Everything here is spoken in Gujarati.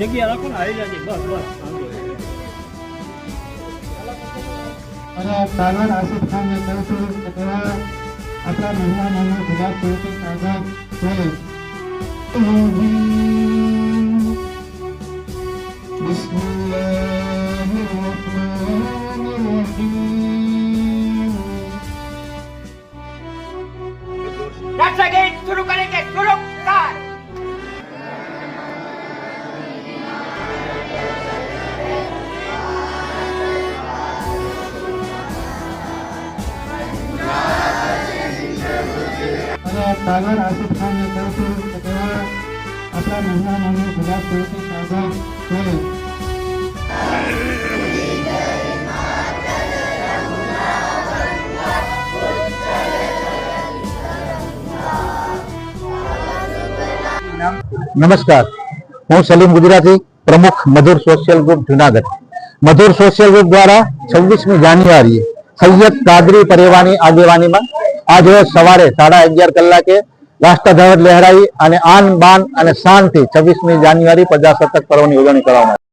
જગ્યા રાખો ને આવી જાય બસ બસ અને સાગર આસિફ ખાનને કહું છું કે તેઓ આપણા મહેમાનોને ગુજરાત પોલીસ આઝાદ છે शुरू करेंगे शुरू कर અને સાગર આસિફ ખાનને કહું છું કે તેઓ આપણા મહેમાનોને ગુજરાત પોલીસ આઝાદ છે नमस्कार, हूँ सलीम गुजराती, प्रमुख मधुर सोशल ग्रुप जूनागढ़। मधुर सोशल ग्रुप द्वारा 26મી જાન્યુઆરીએ સૈયદ કાદરી પરેવાની આગેવાનીમાં આજ રોજ સવારે 11:30 કલાકે રાષ્ટ્રધ્વજ લહેરાઈ અને આન બાન અને શાનથી 26મી જાન્યુઆરી પ્રજાસત્તાક પર્વની ઉજવણી કરવામાં આવી।